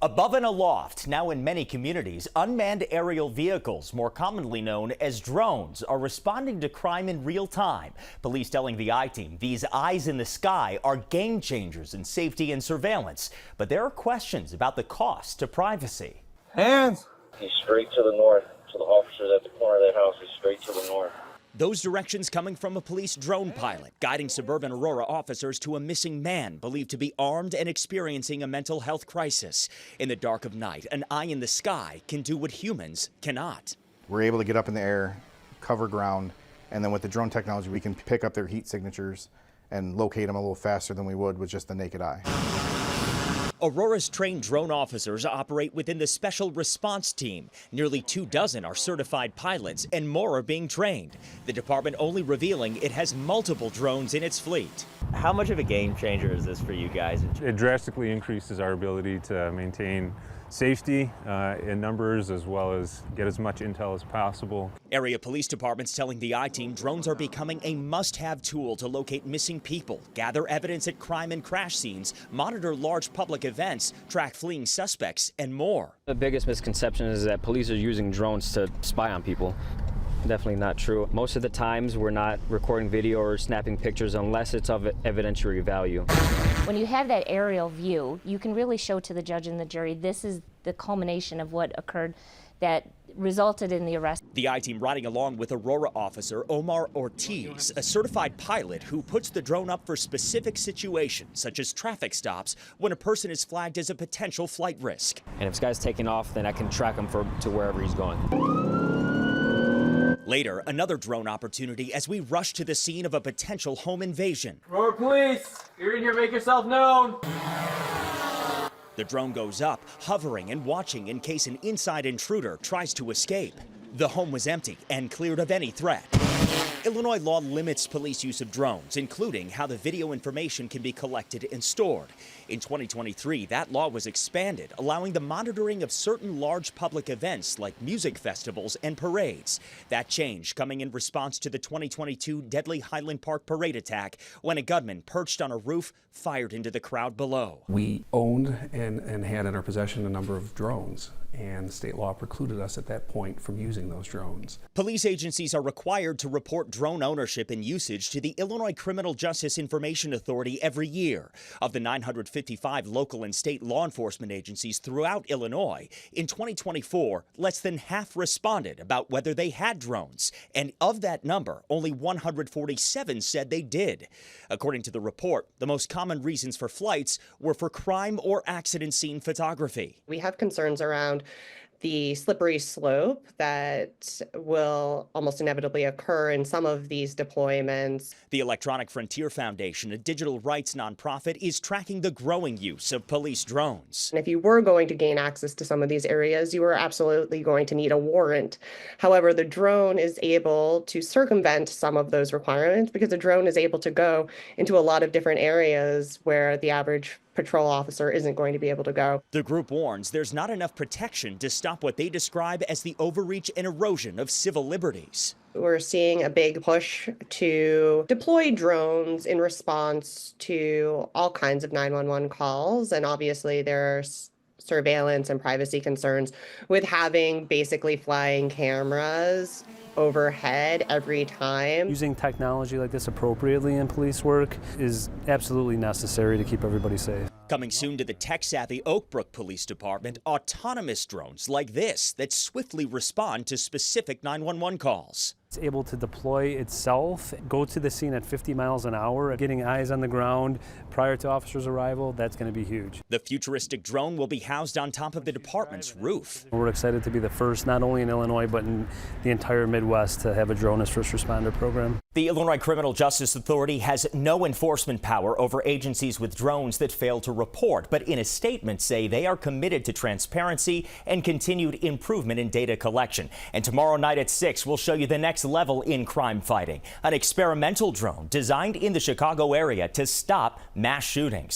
Above and aloft, now in many communities, unmanned aerial vehicles, more commonly known as drones, are responding to crime in real time. Police telling the I-Team these eyes in the sky are game changers in safety and surveillance. But there are questions about the cost to privacy. Hands! He's straight to the north. So the officers at the corner of that house is straight to the north. Those directions coming from a police drone pilot guiding suburban Aurora officers to a missing man believed to be armed and experiencing a mental health crisis. In the dark of night, an eye in the sky can do what humans cannot. We're able to get up in the air, cover ground, and then with the drone technology, we can pick up their heat signatures and locate them a little faster than we would with just the naked eye. Aurora's trained drone officers operate within the Special Response Team. Nearly 24 are certified pilots and more are being trained. The department only revealing it has multiple drones in its fleet. How much of a game changer is this for you guys? It drastically increases our ability to maintain safety in numbers, as well as get as much intel as possible. Area police departments telling the I-Team drones are becoming a must-have tool to locate missing people, gather evidence at crime and crash scenes, monitor large public events, track fleeing suspects, and more. The biggest misconception is that police are using drones to spy on people. Definitely not true. Most of the times we're not recording video or snapping pictures unless it's of evidentiary value. When you have that aerial view, you can really show to the judge and the jury this is the culmination of what occurred that resulted in the arrest. The I-Team riding along with Aurora officer Omar Ortiz, a certified pilot who puts the drone up for specific situations such as traffic stops when a person is flagged as a potential flight risk. And if this guy's taking off, then I can track him to wherever he's going. Later, another drone opportunity as we rush to the scene of a potential home invasion. Aurora Police, you're in here, make yourself known. The drone goes up, hovering and watching in case an inside intruder tries to escape. The home was empty and cleared of any threat. Illinois law limits police use of drones, including how the video information can be collected and stored. In 2023, that law was expanded, allowing the monitoring of certain large public events like music festivals and parades. That change coming in response to the 2022 deadly Highland Park parade attack when a gunman perched on a roof fired into the crowd below. We owned and had in our possession a number of drones, and state law precluded us at that point from using those drones. Police agencies are required to report drone ownership and usage to the Illinois Criminal Justice Information Authority every year. Of the 955 local and state law enforcement agencies throughout Illinois, in 2024, less than half responded about whether they had drones. And of that number, only 147 said they did. According to the report, the most common reasons for flights were for crime or accident scene photography. We have concerns around the slippery slope that will almost inevitably occur in some of these deployments. The Electronic Frontier Foundation, a digital rights nonprofit, is tracking the growing use of police drones. And if you were going to gain access to some of these areas, you were absolutely going to need a warrant. However, the drone is able to circumvent some of those requirements because the drone is able to go into a lot of different areas where the average patrol officer isn't going to be able to go. The group warns there's not enough protection to stop what they describe as the overreach and erosion of civil liberties. We're seeing a big push to deploy drones in response to all kinds of 911 calls, and obviously there's surveillance and privacy concerns with having basically flying cameras overhead every time. Using technology like this appropriately in police work is absolutely necessary to keep everybody safe. Coming soon to the tech-savvy Oak Brook Police Department, autonomous drones like this that swiftly respond to specific 911 calls. It's able to deploy itself, go to the scene at 50 miles an hour, getting eyes on the ground prior to officers' arrival. That's going to be huge. The futuristic drone will be housed on top of the department's roof. We're excited to be the first, not only in Illinois, but in the entire Midwest, to have a drone as first responder program. The Illinois Criminal Justice Authority has no enforcement power over agencies with drones that fail to report, but in a statement say they are committed to transparency and continued improvement in data collection. And tomorrow night at 6, we'll show you the next level in crime fighting, an experimental drone designed in the Chicago area to stop mass shootings.